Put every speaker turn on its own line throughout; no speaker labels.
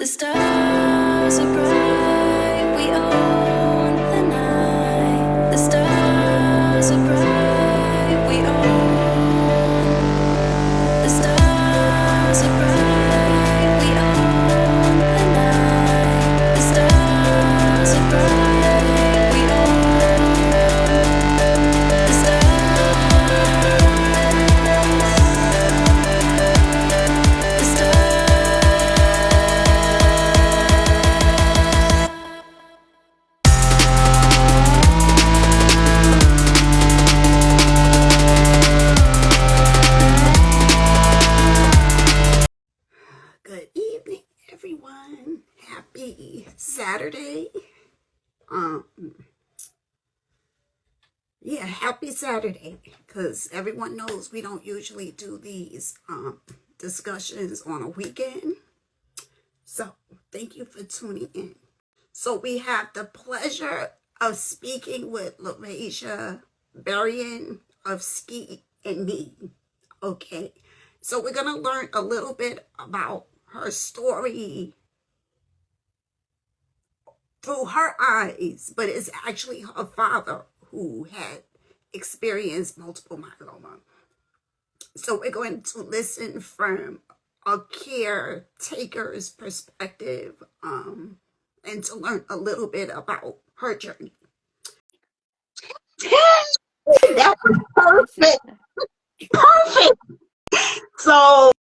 The stars are bright, we own the night. The stars are bright, we own. The stars are bright, we own the night. The stars are bright, we own. The
Good evening, everyone. Happy Saturday. Um, happy Saturday, because everyone knows we don't usually do these discussions on a weekend. So thank you for tuning in. So we have the pleasure of speaking with Larashia Berrien of Ski and Me. Okay, so we're going to learn a little bit about her story through her eyes, but it's actually her father who had experienced multiple myeloma. So we're going to listen from a caretaker's perspective and to learn a little bit about her journey. That was perfect. Perfect. So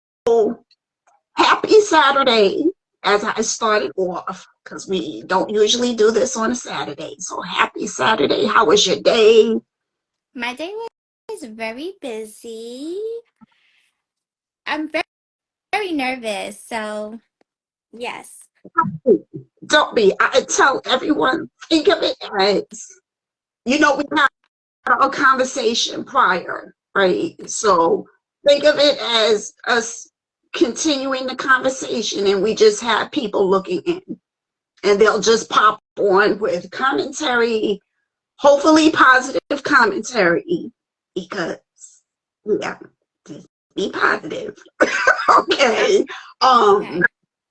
happy Saturday as I started off, because we don't usually do this on a Saturday. So happy Saturday. How was your day?
My day was very busy. I'm very nervous, so yes.
Don't be. I tell everyone, think of it as, we had a conversation prior, right? So think of it as us continuing the conversation, and we just have people looking in, and they'll just pop on with commentary, hopefully positive commentary, because, yeah, just be positive. Okay.
Okay.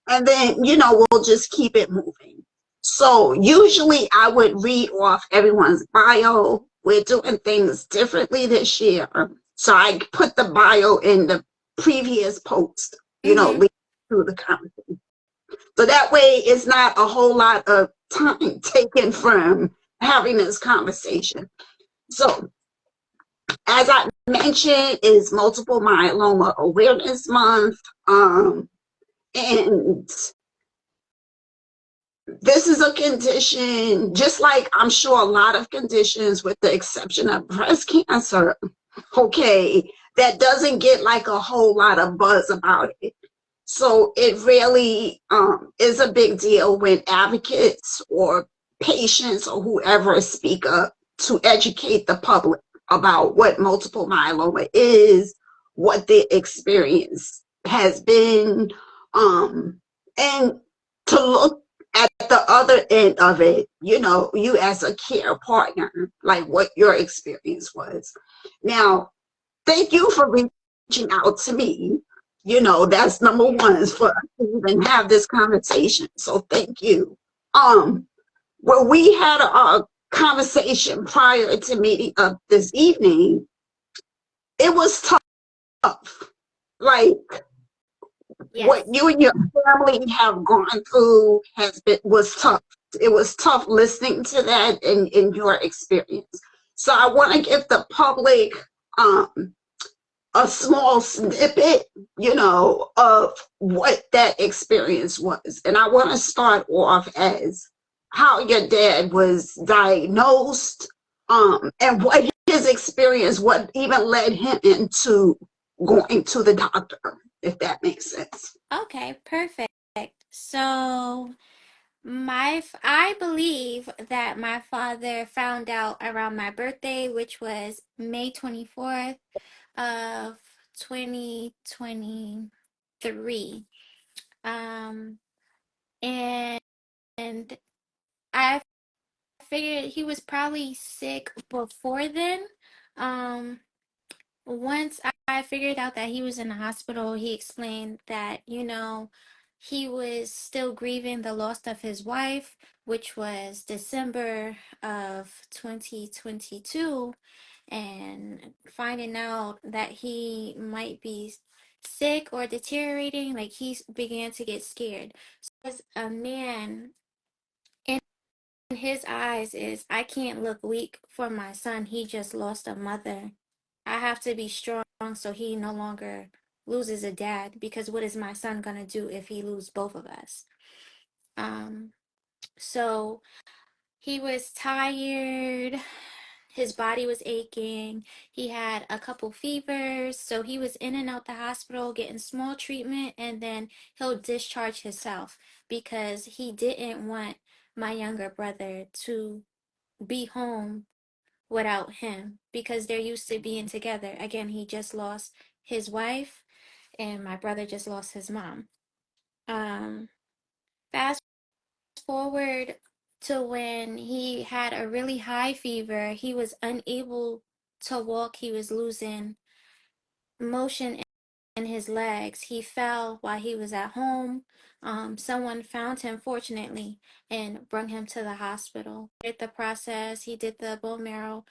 And then, we'll just keep it moving. So usually I would read off everyone's bio. We're doing things differently this year. So I put the bio in the previous post,
Mm-hmm.
leading through the conversation. So that way it's not a whole lot of time taken from having this conversation. So as I mentioned, is Multiple Myeloma Awareness Month. And this is a condition, just like I'm sure a lot of conditions, with the exception of breast cancer, okay, that doesn't get like a whole lot of buzz about it. So it really is a big deal when advocates or patients or whoever speak up to educate the public about what multiple myeloma is, what the experience has been, and to look at the other end of it, you as a care partner, like what your experience was. Now, thank you for reaching out to me. That's number one, is for us to even have this conversation. So thank you. Well, we had a conversation prior to meeting up this evening. It was tough. Like, what
Yes.
you and your family have gone through was tough. It was tough listening to that in your experience. So I want to give the public a small snippet, of what that experience was. And I want to start off as how your dad was diagnosed, and what his experience, what even led him into going to the doctor, if that makes sense.
Okay, perfect. So I believe that my father found out around my birthday, which was May 24th of 2023. Um, and I figured he was probably sick before then. Um, Once I figured out that he was in the hospital, he explained that, he was still grieving the loss of his wife, which was December of 2022, and finding out that he might be sick or deteriorating, like he began to get scared. So as a man, in his eyes is, I can't look weak for my son. He just lost a mother. I have to be strong so he no longer loses a dad, because what is my son gonna do if he loses both of us? Um, so he was tired. His body was aching. He had a couple fevers. So he was in and out the hospital getting small treatment, and then he'll discharge himself because he didn't want my younger brother to be home without him, because they're used to being together. Again, he just lost his wife, and my brother just lost his mom. Fast forward to when he had a really high fever. He was unable to walk. He was losing motion in his legs. He fell while he was at home. Someone found him, fortunately, and brought him to the hospital. Did the process. He did the bone marrow.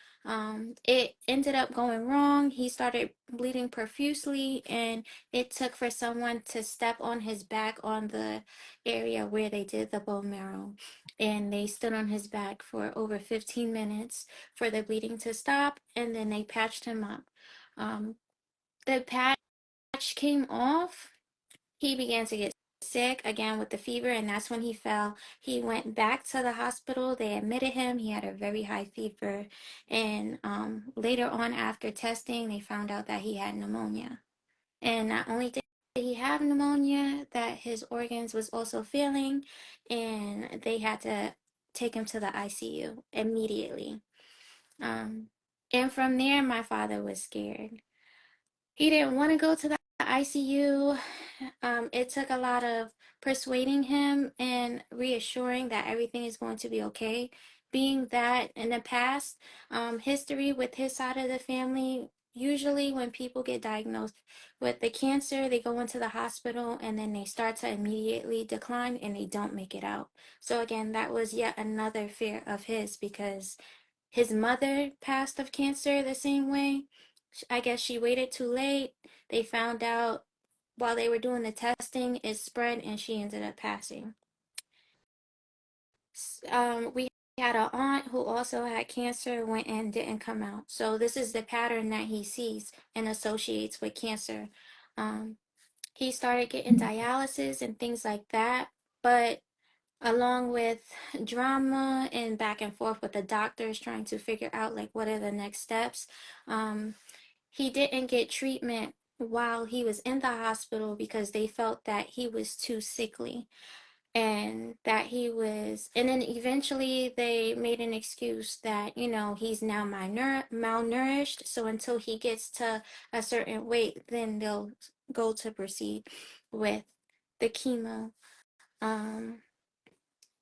It ended up going wrong. He started bleeding profusely, and it took for someone to step on his back on the area where they did the bone marrow. And they stood on his back for over 15 minutes for the bleeding to stop, and then they patched him up. The patch came off. He began to get sick again with the fever, and that's when he fell. He went back to the hospital. They admitted him. He had a very high fever, and later on, after testing, they found out that he had pneumonia. And not only did he have pneumonia, that his organs was also failing, and they had to take him to the ICU immediately. And from there, my father was scared. He didn't want to go to the ICU. It took a lot of persuading him and reassuring that everything is going to be okay. Being that in the past, history with his side of the family, usually when people get diagnosed with the cancer, they go into the hospital and then they start to immediately decline and they don't make it out. So again, that was yet another fear of his, because his mother passed of cancer the same way. I guess she waited too late. They found out while they were doing the testing, it spread and she ended up passing. We had an aunt who also had cancer, went and didn't come out. So this is the pattern that he sees and associates with cancer. He started getting dialysis and things like that, but along with drama and back and forth with the doctors trying to figure out like what are the next steps, he didn't get treatment while he was in the hospital because they felt that he was too sickly, and that he was, and then eventually they made an excuse that, he's now malnourished, so until he gets to a certain weight, then they'll go to proceed with the chemo. um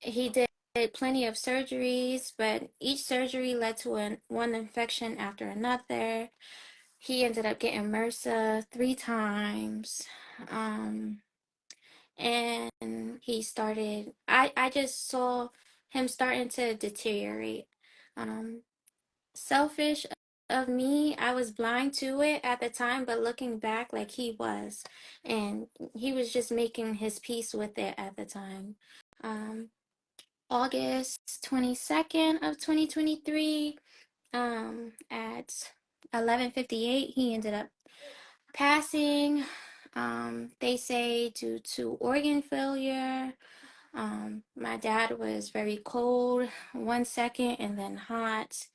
he did plenty of surgeries, but each surgery led to one infection after another. He ended up getting MRSA 3 times. And he started, I just saw him starting to deteriorate. Um, Selfish of me, I was blind to it at the time, but looking back, like he was. And he was just making his peace with it at the time. Um, August 22nd of 2023, at 11:58, he ended up passing. They say due to organ failure. My dad was very cold 1 second and then hot.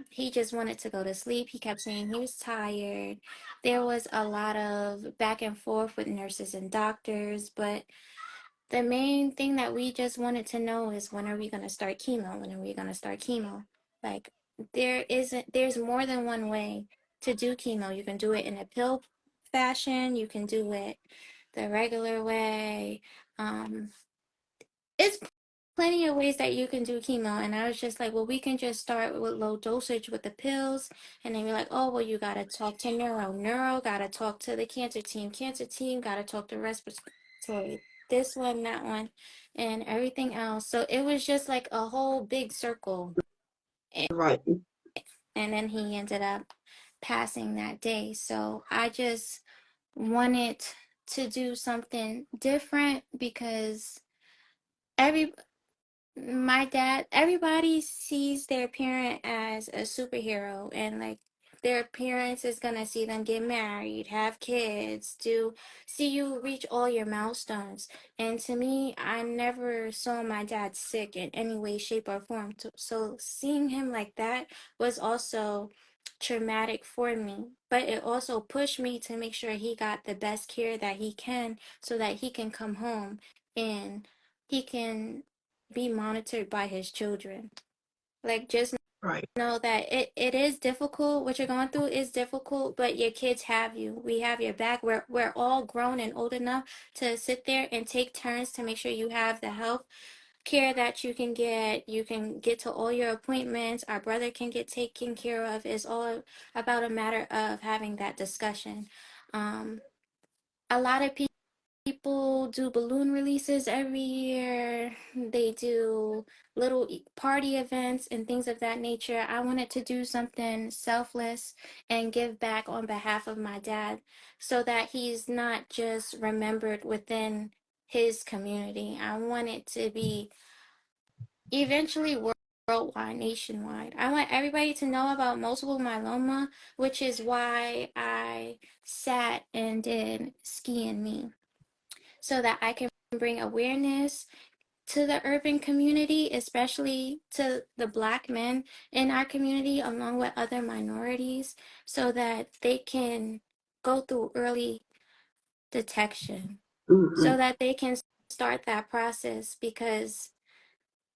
He just wanted to go to sleep. He kept saying he was tired. There was a lot of back and forth with nurses and doctors, but the main thing that we just wanted to know is, when are we going to start chemo? When are we going to start chemo? Like, there's more than one way to do chemo. You can do it in a pill fashion. You can do it the regular way. It's plenty of ways that you can do chemo. And I was just like, well, we can just start with low dosage with the pills. And then you're like, oh, well, you got to talk to neuro. Neuro got to talk to the cancer team. Cancer team got to talk to respiratory. this one, that one, and everything else. So it was just like a whole big circle.
Right.
And then he ended up passing that day. So I just wanted to do something different because every my dad, everybody sees their parent as a superhero, and like their parents is gonna see them get married, have kids, see you reach all your milestones. And to me, I never saw my dad sick in any way, shape, or form. So seeing him like that was also traumatic for me, but it also pushed me to make sure he got the best care that he can so that he can come home and he can be monitored by his children. Like, just
Right.
know that it is difficult. What you're going through is difficult, but your kids have you. We have your back. We're all grown and old enough to sit there and take turns to make sure you have the health care that you can get. You can get to all your appointments. Our brother can get taken care of. It's all about a matter of having that discussion. A lot of people do balloon releases every year. They do little party events and things of that nature. I wanted to do something selfless and give back on behalf of my dad so that he's not just remembered within his community. I want it to be eventually worldwide, nationwide. I want everybody to know about multiple myeloma, which is why I sat and did Ski and Me, so that I can bring awareness to the urban community, especially to the Black men in our community, along with other minorities, so that they can go through early detection,
Hmm.
so that they can start that process. Because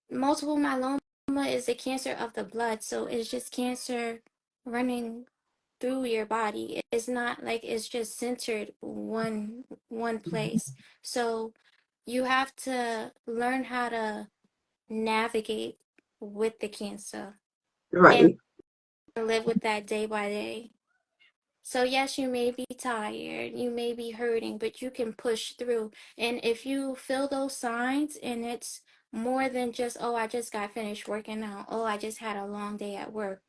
multiple myeloma is a cancer of the blood, so it's just cancer running through your body. It's not like it's just centered one place. So you have to learn how to navigate with the cancer and
Right.
live with that day by day. So yes, you may be tired, you may be hurting, but you can push through. And if you feel those signs and it's more than just, oh, I just got finished working out, oh, I just had a long day at work,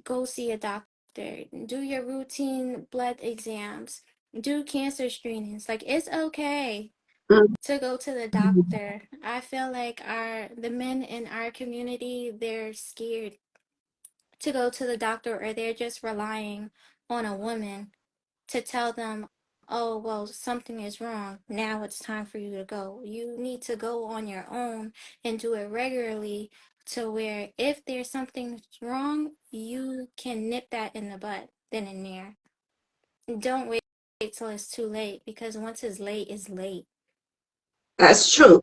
go see a doctor, do your routine blood exams, do cancer screenings. Like, it's okay to go to the
Mhm.
doctor. I feel like the men in our community, they're scared to go to the doctor, or they're just relying on a woman to tell them, oh, well, something is wrong. Now it's time for you to go. You need to go on your own and do it regularly, to where if there's something wrong, you can nip that in the bud then and there. Don't wait till it's too late, because once it's late, it's late.
That's true.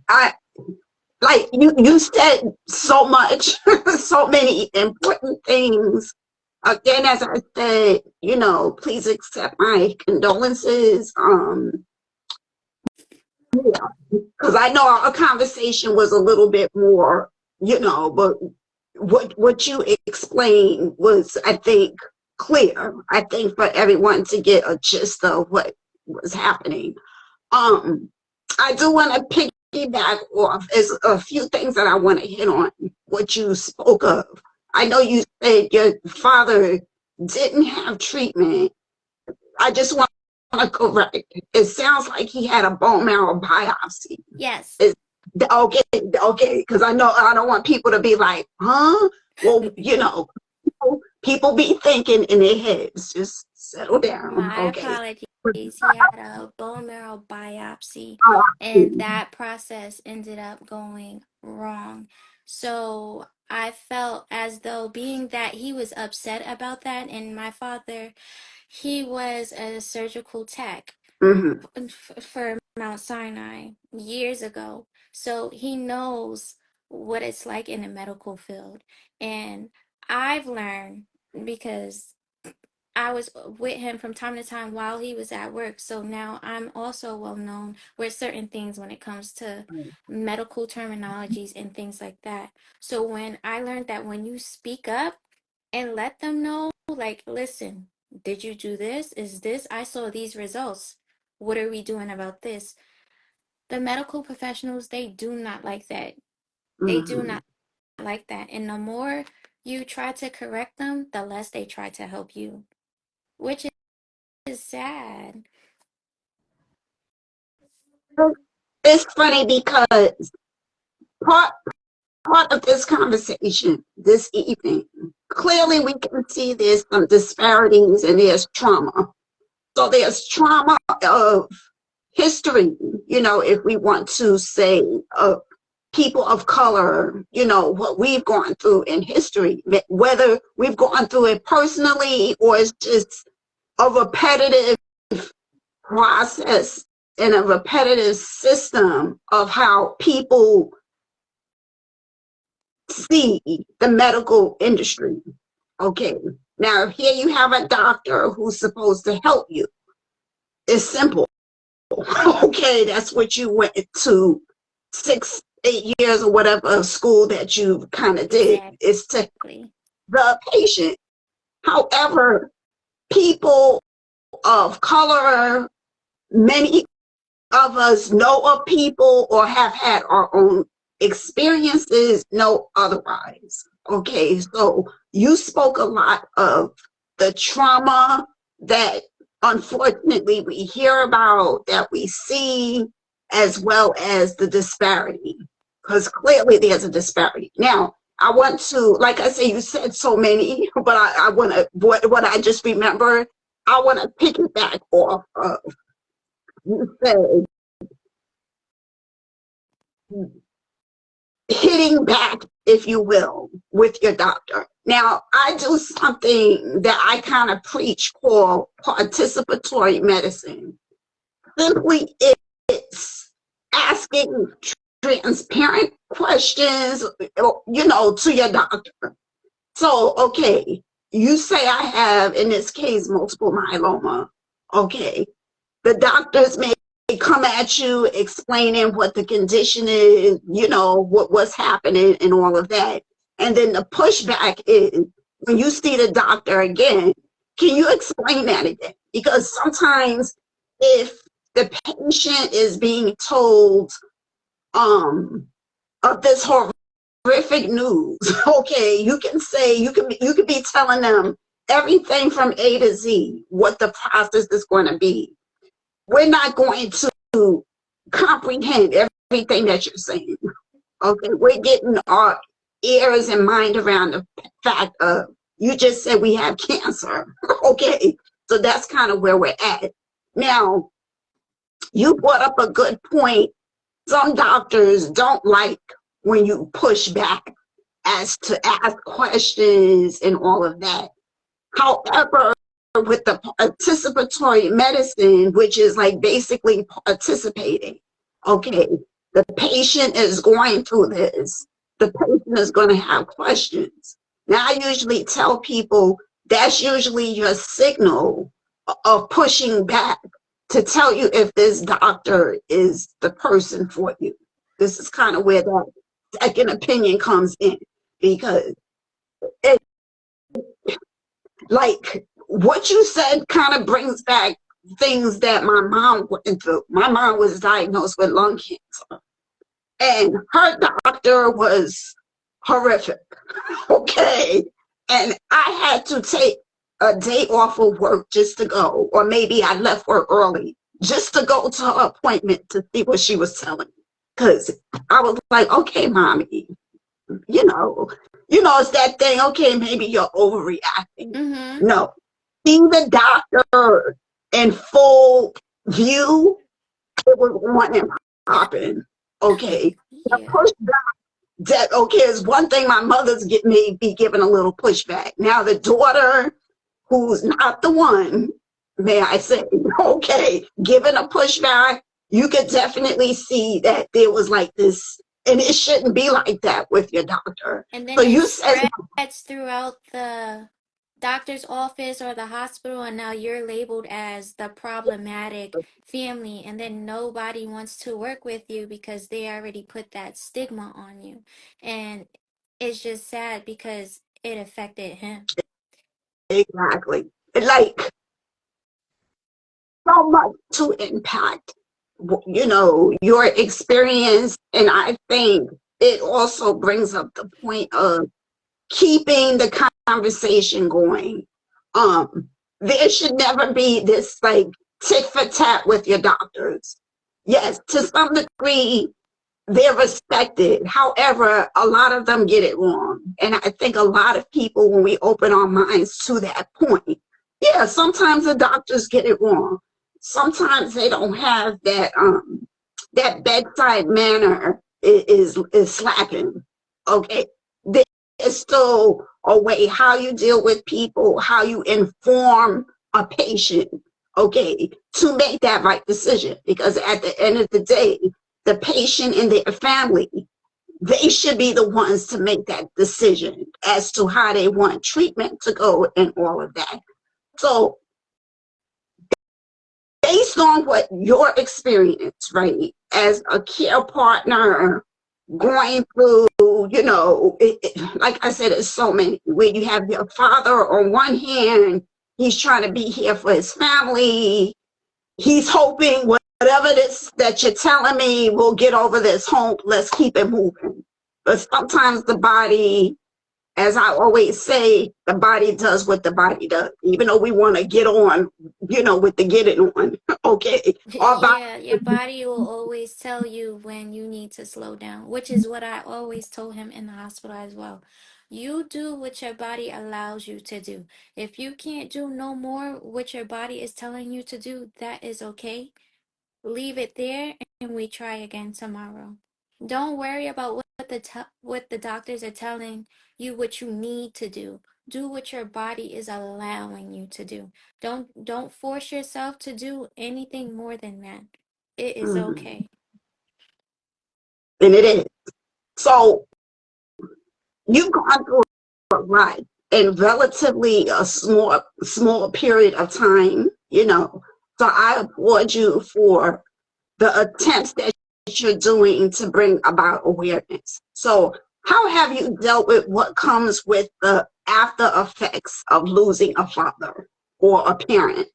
I like you said so much, so many important things. Again, as I said, please accept my condolences. Yeah, because I know our conversation was a little bit more, but what you explained was, I think, clear. I think for everyone to get a gist of what was happening. Um, I do want to piggyback off. There's a few things that I want to hit on what you spoke of. I know you said your father didn't have treatment. I just want to correct. It sounds like he had a bone marrow biopsy.
Yes.
Is okay? Okay, because I know I don't want people to be like, huh? Well, people be thinking in their heads. Just settle down.
My
Okay.
apologies. He had a bone marrow biopsy, and that process ended up going wrong. So I felt as though, being that he was upset about that, and my father, he was a surgical tech
Mm-hmm.
for Mount Sinai years ago. So he knows what it's like in the medical field. And I've learned, because I was with him from time to time while he was at work. So now I'm also well known with certain things when it comes to medical terminologies and things like that. So when I learned that when you speak up and let them know, like, listen, did you do this? Is this? I saw these results. what are we doing about this? The medical professionals, they do not like that. They do
Mhm.
not like that. And the more you try to correct them, the less they try to help you, which is sad.
It's funny because part part of this conversation this evening, clearly we can see there's some disparities and there's trauma. So there's trauma of history, if we want to say people of color, what we've gone through in history, whether we've gone through it personally or it's just a repetitive process and a repetitive system of how people see the medical industry. Okay, now here you have a doctor who's supposed to help you. It's simple. Okay, that's what you went to 6, 8 years or whatever of school that you kind of did, is to
Exactly.
the patient. However, people of color, many of us know of people or have had our own experiences, know otherwise. Okay, so you spoke a lot of the trauma that unfortunately we hear about, that we see, as well as the disparity, because clearly there's a disparity. Now, I want to, like I say, you said so many, but I want to, what I just remembered, I want to piggyback off of, you said, hitting back, if you will, with your doctor. Now, I do something that I kind of preach called participatory medicine. Simply, it's asking transparent questions, to your doctor. So, okay, you say I have, in this case, multiple myeloma. Okay, the doctors may come at you explaining what the condition is, what's happening and all of that. And then the pushback is, when you see the doctor again, can you explain that again? Because sometimes if the patient is being told of this horrific news, okay, you can say, you can be telling them everything from A to Z, what the process is going to be. We're not going to comprehend everything that you're saying. Okay, we're getting our ears and mind around the fact of, you just said we have cancer. Okay, so that's kind of where we're at. Now, you brought up a good point. Some doctors don't like when you push back as to ask questions and all of that. However, with the participatory medicine, which is like basically participating, okay, the patient is going through this, the patient is going to have questions. Now, I usually tell people that's usually your signal of pushing back to tell you if this doctor is the person for you. This is kind of where that second opinion comes in, because it, like what you said kind of brings back things that my mom went through. My mom was diagnosed with lung cancer, and her doctor was horrific. Okay. And I had to take a day off of work just to go, or maybe I left work early just to go to her appointment to see what she was telling me. Because I was like, okay, mommy, you know, it's that thing. Okay, maybe you're overreacting.
Mm-hmm.
No, seeing the doctor in full view, it was on and popping. Okay, the
Yeah.
pushback, that okay, is one thing. My mother's may be giving a little pushback. Now the daughter, who's not the one, may I say, okay, giving a pushback, you could definitely see that there was like this, and it shouldn't be like that with your doctor.
And
So
then it
you said,
spreads throughout the doctor's office or the hospital, and now you're labeled as the problematic family, and then nobody wants to work with you because they already put that stigma on you. And it's just sad because it affected him.
exactly. Like, so much to impact, your experience. And I think it also brings up the point of keeping the conversation going. Um, there should never be this like tit for tat with your doctors. Yes, to some degree, they're respected. However, a lot of them get it wrong. And I think a lot of people, when we open our minds to that point, yeah, sometimes the doctors get it wrong. Sometimes they don't have that bedside manner is slacking. Okay. There's still a way how you deal with people, how you inform a patient, okay, to make that right decision. Because at the end of the day, the patient and their family, they should be the ones to make that decision as to how they want treatment to go and all of that. So based on what your experience, right, as a care partner going through, like I said, it's so many where you have your father on one hand, he's trying to be here for his family, he's hoping whatever this that you're telling me will get over this hump. Let's keep it moving. But sometimes the body, as I always say, the body does what the body does. Even though we want to get on, with the get it on. Okay. Our body.
Yeah, your body will always tell you when you need to slow down, which is what I always told him in the hospital as well. You do what your body allows you to do. If you can't do no more what your body is telling you to do, that is okay. Leave it there and we try again tomorrow. Don't worry about what the doctors are telling you what you need to do. Do what your body is allowing you to do. Don't force yourself to do anything more than that. It is
Mhm.
okay.
And it is. So you've gone through a lot in relatively a small period of time, So I applaud you for the attempts that you're doing to bring about awareness. So how have you dealt with what comes with the after effects of losing a father or a parent?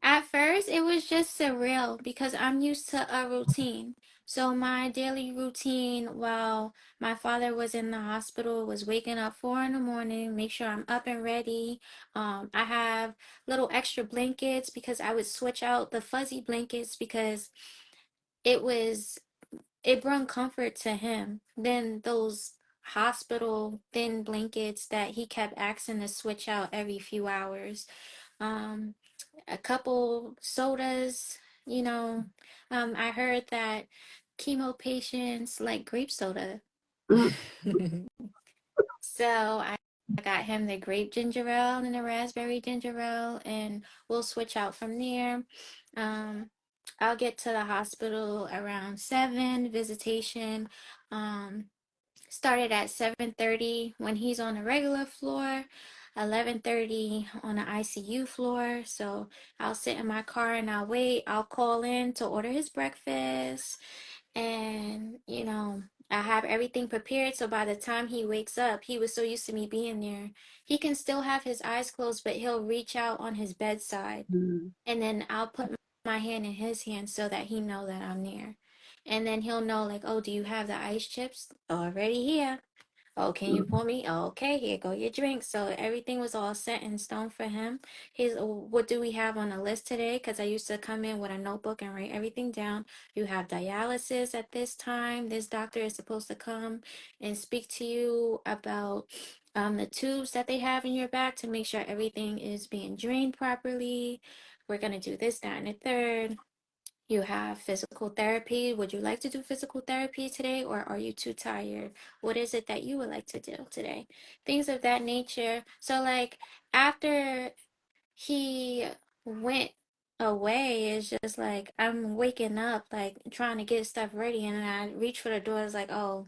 At first, it was just surreal because I'm used to a routine. So my daily routine while my father was in the hospital was waking up 4 in the morning, make sure I'm up and ready. I have little extra blankets because I would switch out the fuzzy blankets because it was it brought comfort to him. Then those hospital thin blankets that he kept asking to switch out every few hours. Um, a couple sodas, you know. I heard that chemo patients like grape soda.
Mm,
So I got him the grape ginger ale and the raspberry ginger ale, and we'll switch out from there. Um, I'll get to the hospital around 7, visitation. Um, started at 7:30 when he's on the regular floor, 11:30 on the ICU floor. So I'll sit in my car and I'll wait. I'll call in to order his breakfast, and I have everything prepared. So by the time he wakes up, he was so used to me being there. He can still have his eyes closed, but he'll reach out on his bedside,
mm,
and then I'll put my hand in his hand so that he know that I'm there. And then he'll know, like, oh, do you have the ice chips already here? Oh, can you
mm,
pour me? Oh, okay, here go your drink. So everything was all set in stone for him. He's, "Oh, what do we have on the list today?" Because I used to come in with a notebook and write everything down. You have dialysis at this time. This doctor is supposed to come and speak to you about the tubes that they have in your back to make sure everything is being drained properly. We're gonna do this, that, and the third. You have physical therapy. Would you like to do physical therapy today, or are you too tired? What is it that you would like to do today? Things of that nature. So, like, after he went away, it's just like I'm waking up, like, trying to get stuff ready, and then I reach for the door. It's like, oh,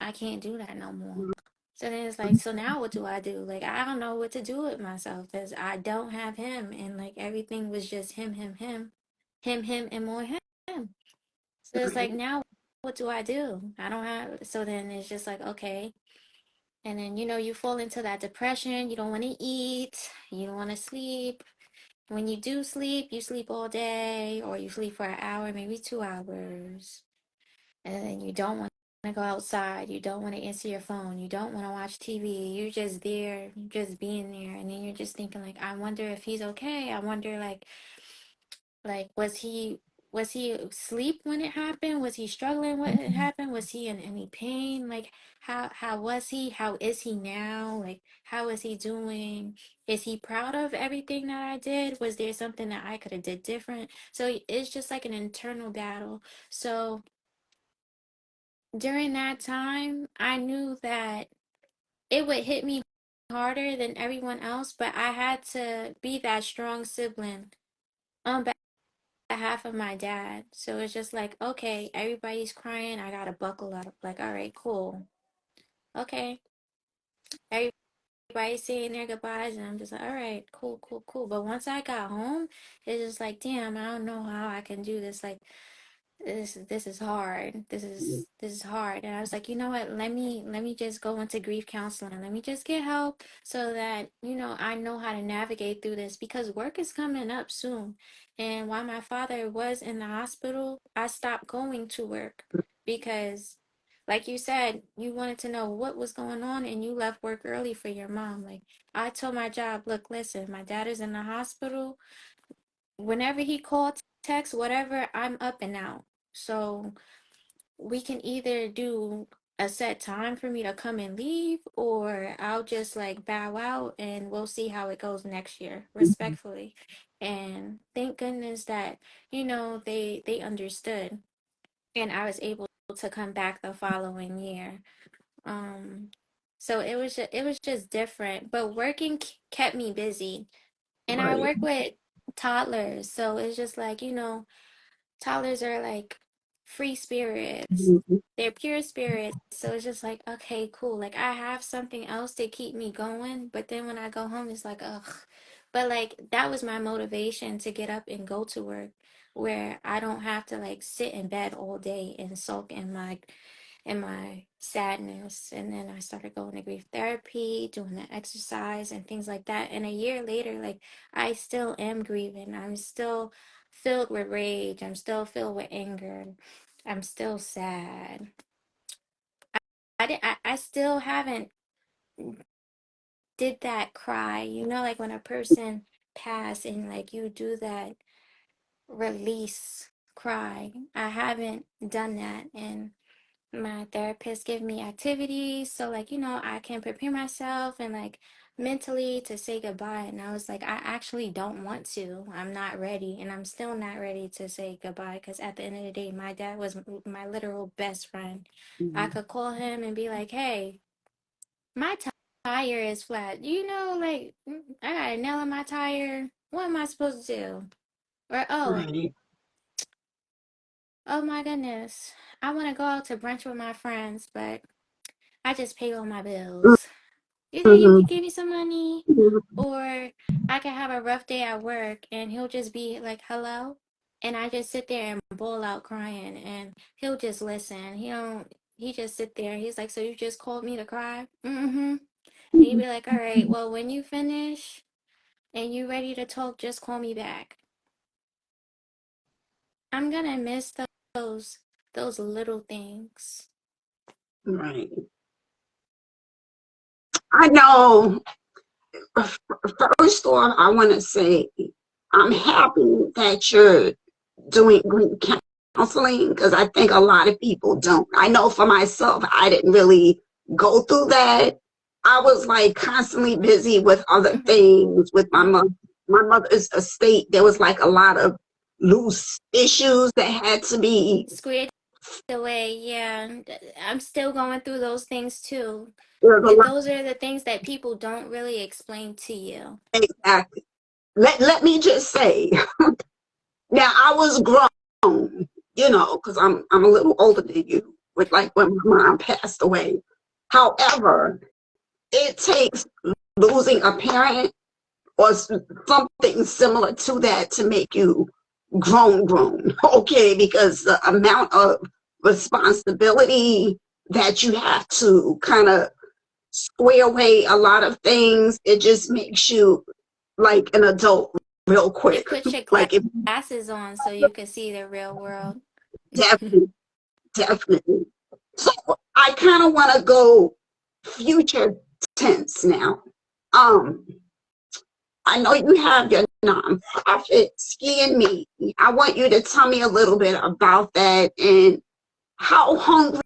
I can't do that no more. So then it's like, so now what do I do? Like, I don't know what to do with myself because I don't have him, and like everything was just him, and more him. So it's like,
right.
now what do I do? I don't have, so then it's just like, okay. And then, you fall into that depression. You don't want to eat. You don't want to sleep. When you do sleep, you sleep all day, or you sleep for an hour, maybe 2 hours. And then you don't want to go outside. You don't want to answer your phone. You don't want to watch TV. You're just there, just being there. And then you're just thinking like, I wonder if he's okay. I wonder like was he asleep when it happened? Was he struggling when it happened? Was he in any pain? Like how was he? How is he now? Like how is he doing? Is he proud of everything that I did? Was there something that I could have did different? So it's just like an internal battle. So during that time, I knew that it would hit me harder than everyone else, but I had to be that strong sibling on behalf of my dad. So it's just like, okay, everybody's crying. I gotta buckle up. Like, all right, cool. Okay. Everybody's saying their goodbyes, and I'm just like, all right, cool, cool, cool. But once I got home, it's just like, damn, I don't know how I can do this. Like, this is hard. This is hard. And I was like, you know what? Let me just go into grief counseling. Let me just get help so that, I know how to navigate through this because work is coming up soon. And while my father was in the hospital, I stopped going to work because like you said, you wanted to know what was going on and you left work early for your mom. Like I told my job, look, listen, my dad is in the hospital. Whenever he called, text, whatever, I'm up and out. So we can either do a set time for me to come and leave, or I'll just like bow out and we'll see how it goes next year, respectfully. And thank goodness that, they understood and I was able to come back the following year. Um, so it was just different, but working kept me busy. And I
Right.
work with toddlers, so it's just like, toddlers are like free spirits.
Mhm.
They're pure spirits. So it's just like, okay, cool. Like I have something else to keep me going. But then when I go home, it's like, ugh. But like that was my motivation to get up and go to work where I don't have to like sit in bed all day and sulk in my sadness. And then I started going to grief therapy, doing the exercise and things like that. And a year later, like I still am grieving. I'm still filled with rage. I'm still filled with anger. I'm still sad. I still haven't did that cry. Like when a person pass and like you do that release cry. I haven't done that, and my therapist give me activities so like I can prepare myself and like mentally to say goodbye. And I was like, I actually don't want to. I'm not ready, and I'm still not ready to say goodbye because at the end of the day, my dad was my literal best friend. I
Mhm.
could call him and be like, hey, my tire is flat, like I got a nail in my tire, what am I supposed to do? Or
Right.
oh my goodness, I want to go out to brunch with my friends, but I just pay all my bills. You think you
Mhm.
could give me some money?
Mhm.
Or I could have a rough day at work and he'll just be like, hello? And I just sit there and bawl out crying and he'll just listen. He just sit there. He's like, so you just called me to cry? Mm-hmm. And he'd be like, all right, well, when you finish and you ready to talk, just call me back. I'm gonna miss those little things.
Right. I know. First off, I want to say I'm happy that you're doing grief counseling because I think a lot of people don't. I know for myself, I didn't really go through that. I was like constantly busy with other
Mm-hmm.
things with my mother's estate. There was like a lot of loose issues that had to be.
Squid away, yeah. I'm still going through those things too.
There was a lot.
Those are the things that people don't really explain to you.
Exactly. Let me just say, now I was grown, because I'm a little older than you, with like when my mom passed away. However, it takes losing a parent or something similar to that to make you grown, okay? Because the amount of responsibility that you have to kind of square away a lot of things. It just makes you like an adult real
It
quick.
puts your
Like if
glasses on so you can see the real world.
definitely, definitely. So I kind of want to go future tense now. Um, I know you have your nonprofit, Ski and Me. I want you to tell me a little bit about that and how hungry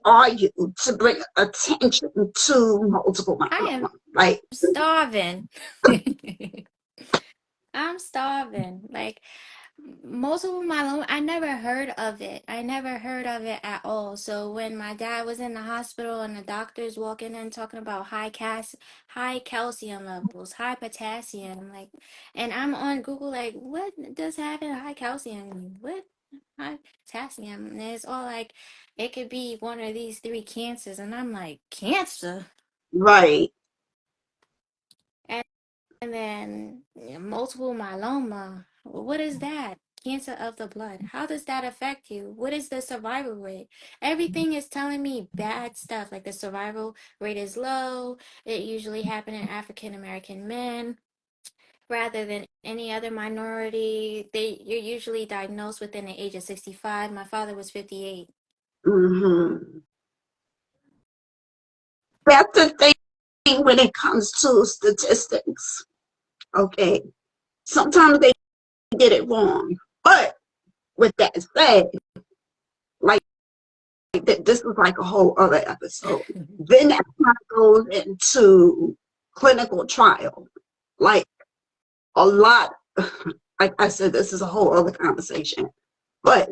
are you to bring attention to multiple
I am
myeloma? Like,
starving. I'm starving. Like multiple myeloma, I never heard of it. I never heard of it at all. So when my dad was in the hospital and the doctors walking in talking about high calcium levels, high potassium, like, and I'm on Google like, what does having high calcium mean? What high potassium? And it's all like, it could be one of these three cancers, and I'm like, cancer?
right.
And then multiple myeloma. What is that? Cancer of the blood. How does that affect you? What is the survival rate? Everything is telling me bad stuff. Like the survival rate is low. It usually happens in African American men rather than any other minority. You're usually diagnosed within the age of 65. My father was 58.
Mm-hmm. That's the thing when it comes to statistics. Okay. Sometimes they get it wrong. But with that said, like this is like a whole other episode. Then that kind of goes into clinical trial. Like a lot, like I said, this is a whole other conversation. But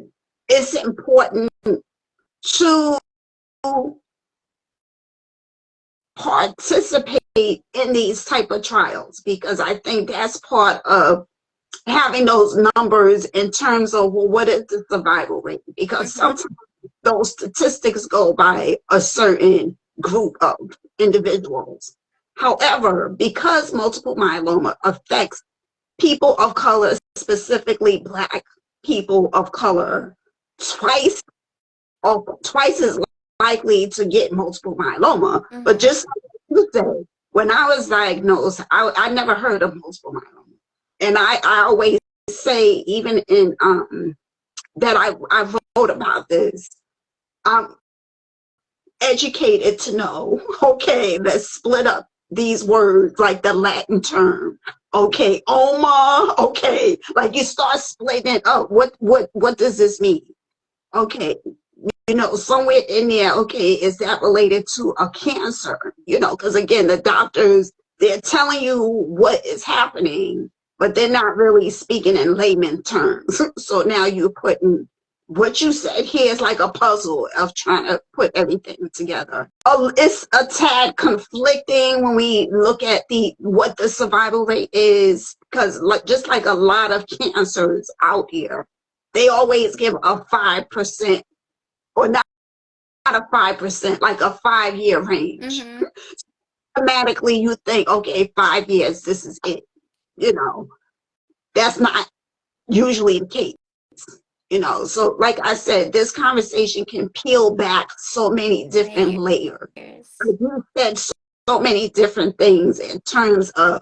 it's important to participate in these type of trials because I think that's part of having those numbers in terms of, well, what is the survival rate? Because
Mm-hmm.
sometimes those statistics go by a certain group of individuals. However, because multiple myeloma affects people of color, specifically Black people of color, twice or twice as likely to get multiple myeloma. But
Mm-hmm.
just like you said, when I was diagnosed, I never heard of multiple myeloma. And I always say, even in that I wrote about this, I'm educated to know, okay, let's split up these words like the Latin term. Okay, oma, okay, like you start splitting it up. What does this mean? Okay, somewhere in there, okay, is that related to a cancer? Because again, the doctors, they're telling you what is happening, but they're not really speaking in layman terms. So now you're putting what you said here is like a puzzle of trying to put everything together. Oh, it's a tad conflicting when we look at what the survival rate is, because just like a lot of cancers out here, they always give a 5%, or not a 5%, like a 5-year range.
Mm-hmm.
Automatically, you think, okay, 5 years, this is it. That's not usually the case. So like I said, this conversation can peel back so many different layers.
Layers.
You said so many different things in terms of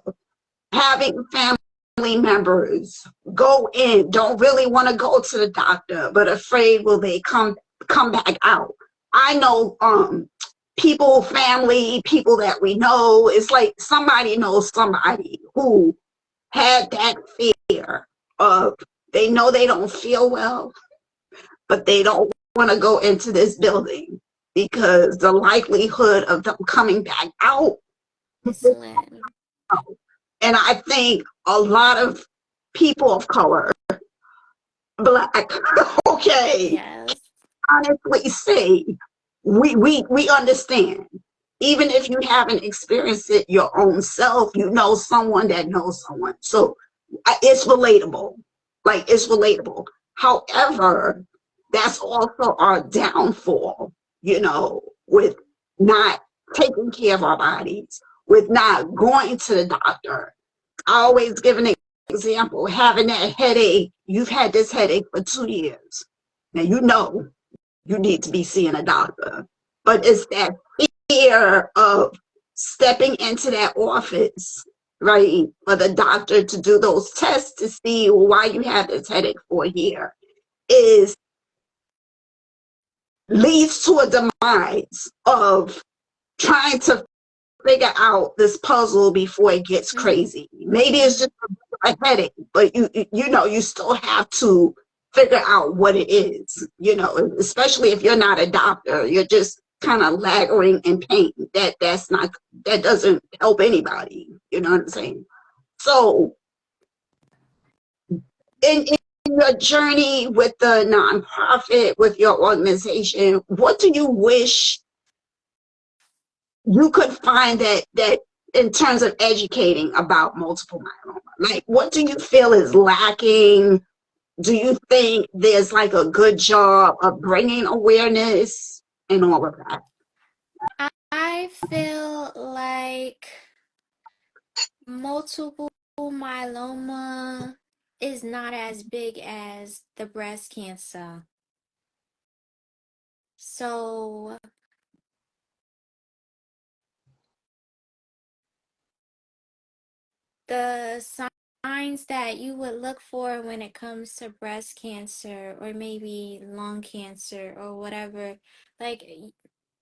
having family members go in, don't really want to go to the doctor, but afraid will they come back out. I know family, people that we know, it's like somebody knows somebody who had that fear of, they know they don't feel well, but they don't want to go into this building because the likelihood of them coming back out.
It's slim.
And I think a lot of people of color, Black, okay,
Yes.
honestly say, we understand. Even if you haven't experienced it your own self, you know someone that knows someone. So it's relatable. Like, it's relatable. However, that's also our downfall, with not taking care of our bodies, with not going to the doctor. I always give an example, having that headache. You've had this headache for 2 years. Now, you need to be seeing a doctor. But it's that fear of stepping into that office, right, for the doctor to do those tests to see why you have this headache for a year is leads to a demise of trying to figure out this puzzle before it gets crazy. Maybe it's just a headache, but you still have to figure out what it is, especially if you're not a doctor, you're just kind of lingering in pain. That doesn't help anybody, you know what I'm saying? So in your journey with the nonprofit, with your organization, what do you wish you could find that in terms of educating about multiple myeloma? Like, what do you feel is lacking? Do you think there's like a good job of bringing awareness and all of that?
I feel like multiple myeloma is not as big as the breast cancer. So the signs that you would look for when it comes to breast cancer or maybe lung cancer or whatever, like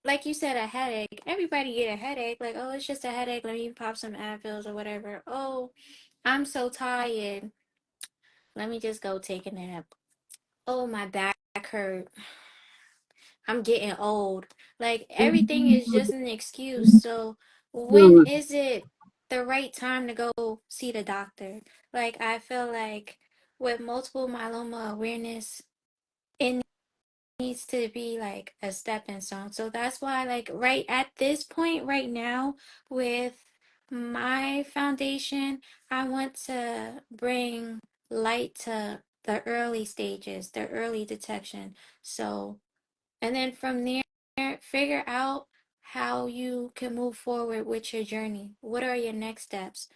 like you said, a headache. Everybody get a headache. Like, oh, it's just a headache. Let me pop some Advils or whatever. Oh, I'm so tired. Let me just go take a nap. Oh, my back hurt. I'm getting old. Like, everything is just an excuse. So, when is it the right time to go see the doctor? Like, I feel like with multiple myeloma awareness, it needs to be like a stepping stone. So that's why, like, right at this point, right now, with my foundation, I want to bring light to the early stages, the early detection. So, and then from there, figure out how you can move forward with your journey. What are your next steps?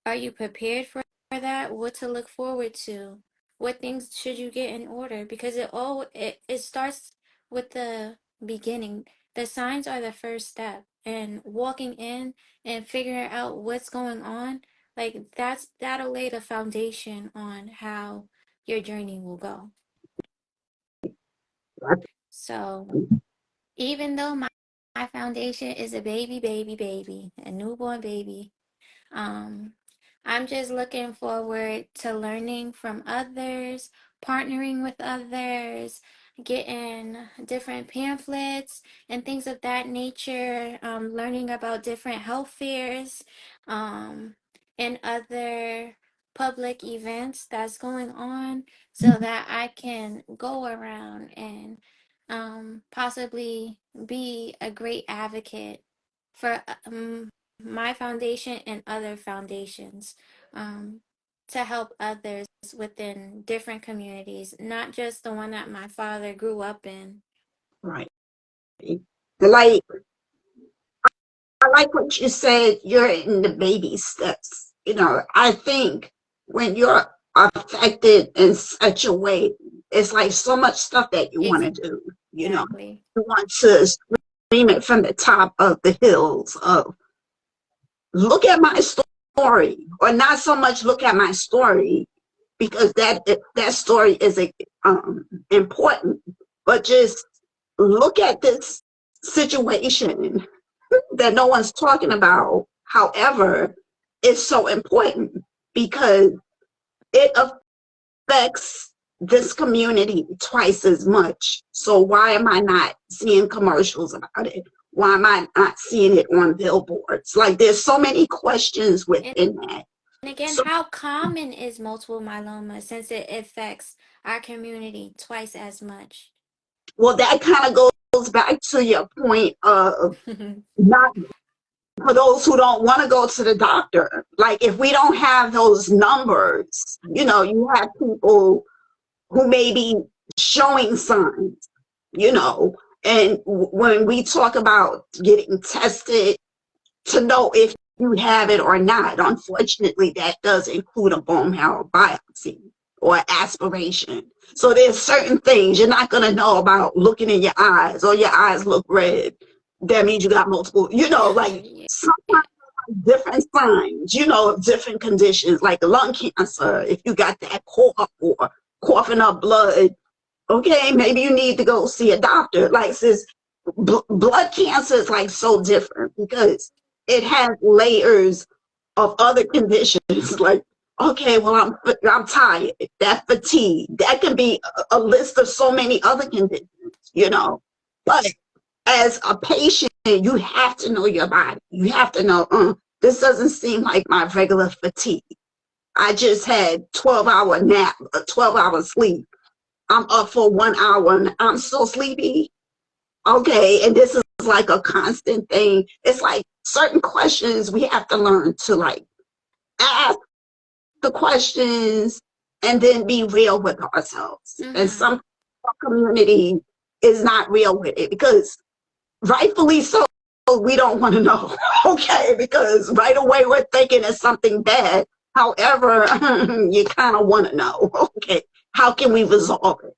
Are you prepared for that? What to look forward to? What things should you get in order? Because it starts with the beginning. The signs are the first step, and walking in and figuring out what's going on, like that'll lay the foundation on how your journey will go. So even though my foundation is a baby, a newborn baby, um, I'm just looking forward to learning from others, partnering with others, getting different pamphlets and things of that nature, learning about different health fairs, um, and other public events that's going on so that I can go around and possibly be a great advocate for my foundation and other foundations, um, to help others within different communities, not just the one that my father grew up in.
Right. Like, I like what you said, you're in the baby steps. I think when you're affected in such a way, it's like so much stuff that you want to do.
Exactly.
You want to scream it from the top of the hills of, look at my story, or not so much look at my story, because that story is important, but just look at this situation that no one's talking about. However, it's so important because it affects this community twice as much. So why am I not seeing commercials about it? Why am I not seeing it on billboards? Like, there's so many questions
And,
within that.
and again,
So,
how common is multiple myeloma since it affects our community twice as much?
well, that kind of goes back to your point of not, for those who don't want to go to the doctor. Like, if we don't have those numbers, you have people who may be showing signs, and when we talk about getting tested to know if you have it or not, unfortunately, that does include a bone marrow biopsy or aspiration. So there's certain things you're not going to know about looking in your eyes, or your eyes look red. that means you got multiple, like
Yeah.
sometimes different signs, of different conditions, like lung cancer. If you got that cough or coughing up blood, okay, maybe you need to go see a doctor. Like, since blood cancer is like so different because it has layers of other conditions. Like, okay, well, I'm tired. That fatigue, that can be a list of so many other conditions. But as a patient, you have to know your body. You have to know, this doesn't seem like my regular fatigue. I just had 12-hour nap, 12-hour sleep. I'm up for 1 hour and I'm still sleepy. Okay, and this is like a constant thing. It's like certain questions we have to learn to like ask the questions and then be real with ourselves. And
Mm-hmm.
some community is not real with it because rightfully so, we don't want to know. Okay, because right away we're thinking it's something bad. However, you kind of want to know. Okay, how can we resolve it?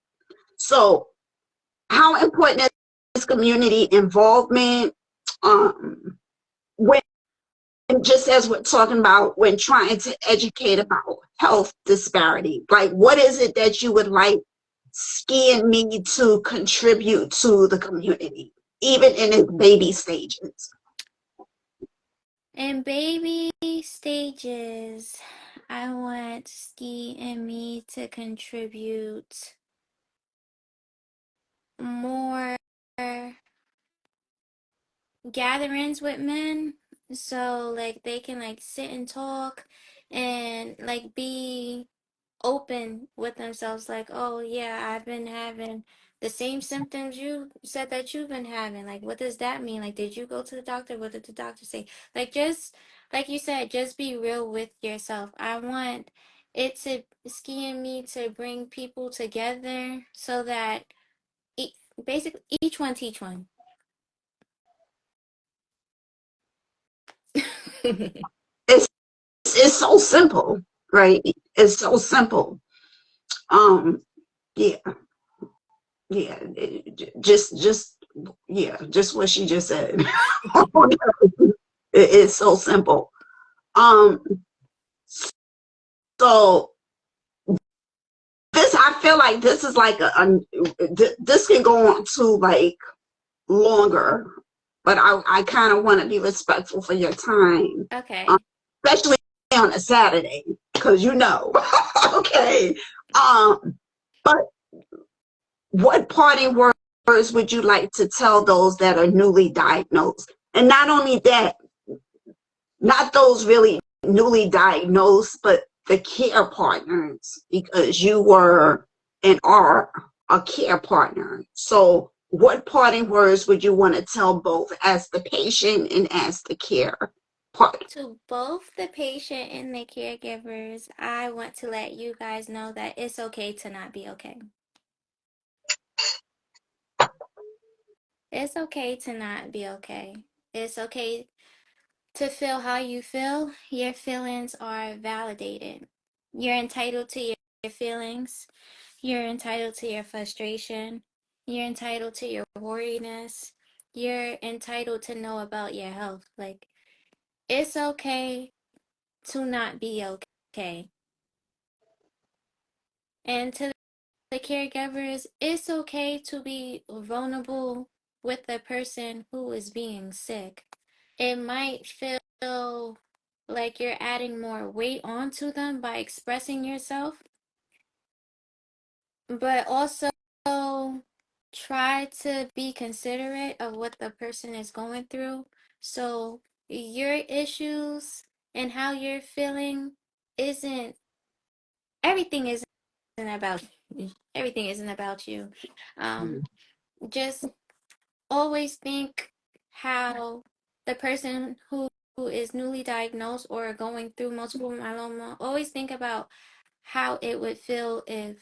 So how important is community involvement, when, just as we're talking about, when trying to educate about health disparity? Like, what is it that you would like Ski and Me to contribute to the community, even in its baby stages?
In baby stages, I want Ski and Me to contribute more gatherings with men, so like they can like sit and talk and like be open with themselves, like, oh yeah, I've been having the same symptoms you said that you've been having. Like, what does that mean? Like, did you go to the doctor? What did the doctor say? Like, just like you said, just be real with yourself. I want it to Ski and Me to bring people together so that e- basically each one teach one.
It's it's so simple, right? It's so simple. Um, yeah, yeah. Just yeah, just what she just said. It's so simple. Um, so this, I feel like this is like this can go on to like longer, but I kind of want to be respectful for your time, um,
Okay.
especially on a Saturday, because okay. Um, but what parting words would you like to tell those that are newly diagnosed? And not only that, not those really newly diagnosed, but the care partners, because you were and are a care partner. So what parting words would you want to tell both as the patient and as the care partner?
To both the patient and the caregivers, I want to let you guys know that it's okay to not be okay. It's okay to not be okay. It's okay to feel how you feel. Your feelings are validated. You're entitled to your feelings. You're entitled to your frustration. You're entitled to your worriness. You're entitled to know about your health. Like, it's okay to not be okay. And to the caregivers, it's okay to be vulnerable with the person who is being sick. It might feel like you're adding more weight onto them by expressing yourself, but also try to be considerate of what the person is going through. So your issues and how you're feeling isn't everything isn't about everything isn't about you. Um, just always think how the person who is newly diagnosed or going through multiple myeloma, always think about how it would feel if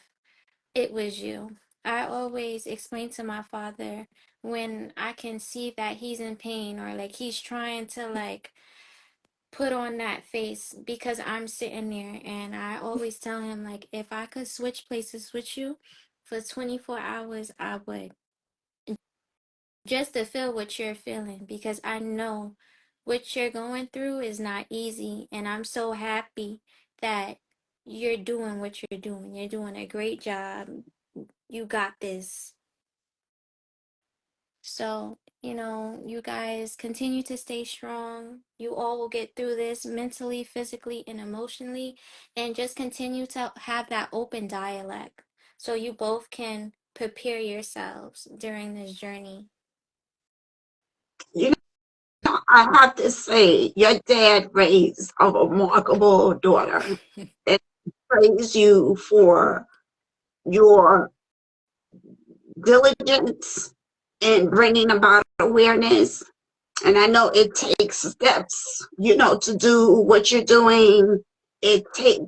it was you. I always explain to my father when I can see that he's in pain or like he's trying to like put on that face because I'm sitting there, and I always tell him like if I could switch places with you for 24 hours, I would. just to feel what you're feeling, because I know what you're going through is not easy, and I'm so happy that you're doing what you're doing. You're doing a great job. You got this. So, you guys continue to stay strong. You all will get through this mentally, physically, and emotionally, and just continue to have that open dialect so you both can prepare yourselves during this journey.
You know, I have to say, your dad raised a remarkable daughter, and praise you for your diligence in bringing about awareness. And I know it takes steps, to do what you're doing. It takes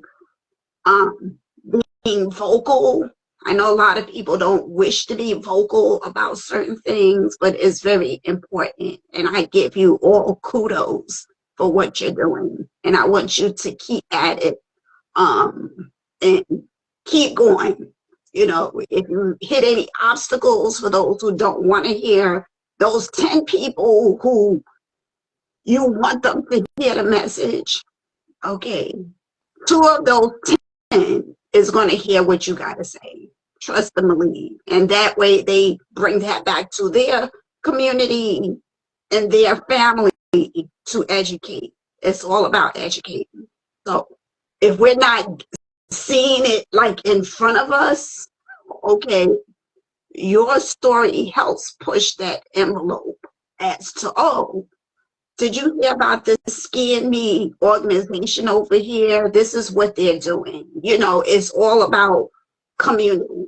um, being vocal. I know a lot of people don't wish to be vocal about certain things, but it's very important. And I give you all kudos for what you're doing. And I want you to keep at it, and keep going. If you hit any obstacles, for those who don't want to hear, those 10 people who you want them to hear the message, okay, 2 of those 10 is going to hear what you got to say. Trust and believe. And that way they bring that back to their community and their family to educate. It's all about educating. So if we're not seeing it like in front of us, okay, your story helps push that envelope as to, oh, did you hear about this Ski and Me organization over here? This is what they're doing. It's all about community.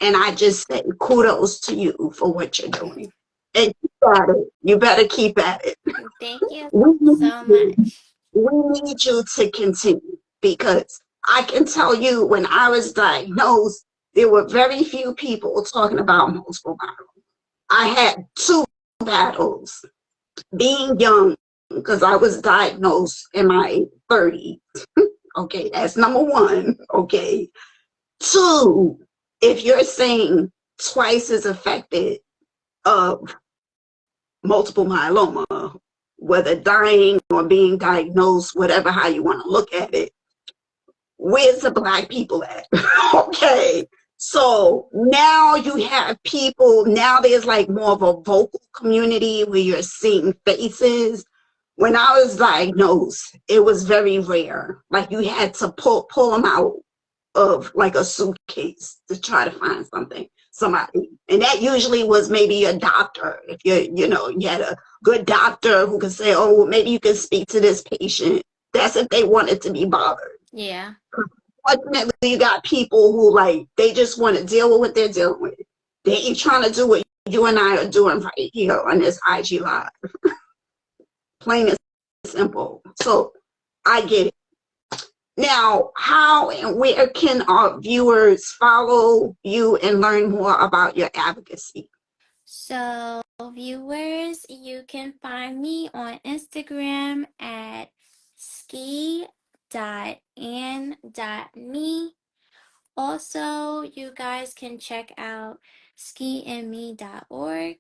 And I just say kudos to you for what you're doing. And keep at it. You better keep at it.
Thank you
We need
so
you.
much.
We need you to continue, because I can tell you, when I was diagnosed, there were very few people talking about multiple myeloma. I had 2 battles. Being young, because I was diagnosed in my 30s. Okay, that's number 1. Okay. 2, if you're saying twice as affected of multiple myeloma, whether dying or being diagnosed, whatever how you want to look at it, where's the Black people at? Okay. So now you have people, now there's like more of a vocal community where you're seeing faces. When I was diagnosed, it was very rare. Like you had to pull them out of like a suitcase to try to find somebody. And that usually was maybe a doctor. If you had a good doctor who could say, oh, maybe you can speak to this patient. That's if they wanted to be bothered.
Yeah.
Fortunately, you got people who they just want to deal with what they're dealing with. They ain't trying to do what you and I are doing right here on this IG Live. Plain and simple. So I get it. Now, how and where can our viewers follow you and learn more about your advocacy?
So, viewers, you can find me on Instagram at ski.and.me. Also, you guys can check out skiandme.org,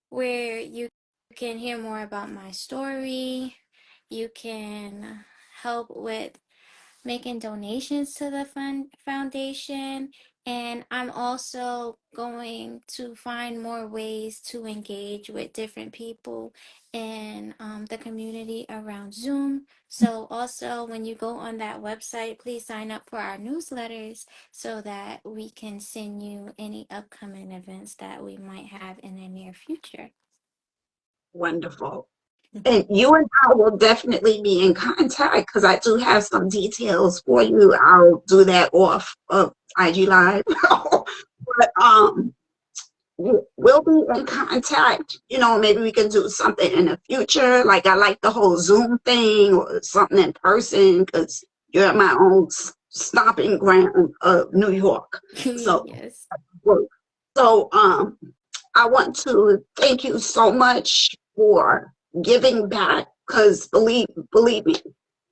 where you can hear more about my story. You can help with making donations to the foundation, and I'm also going to find more ways to engage with different people in the community around Zoom. So also, when you go on that website, please sign up for our newsletters so that we can send you any upcoming events that we might have in the near future.
Wonderful. And you and I will definitely be in contact, because I do have some details for you. I'll do that off of IG Live. But we'll be in contact. Maybe we can do something in the future. Like I like the whole Zoom thing, or something in person, because you're my own stomping ground of New York. So,
Yes.
so I want to thank you so much for giving back, because believe me,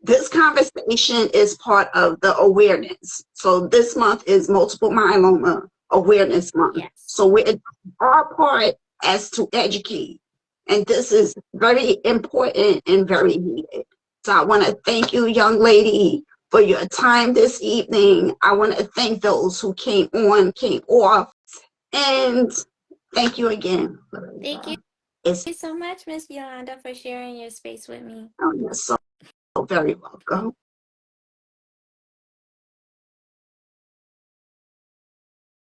this conversation is part of the awareness. So this month is Multiple Myeloma Awareness Month.
Yes.
So we're our part as to educate. And this is very important and very needed. So I want to thank you, young lady, for your time this evening. I want to thank those who came on, came off, and thank you again.
Thank you
It's
so much, Miss Yolanda, for sharing your space with me.
you're so very welcome.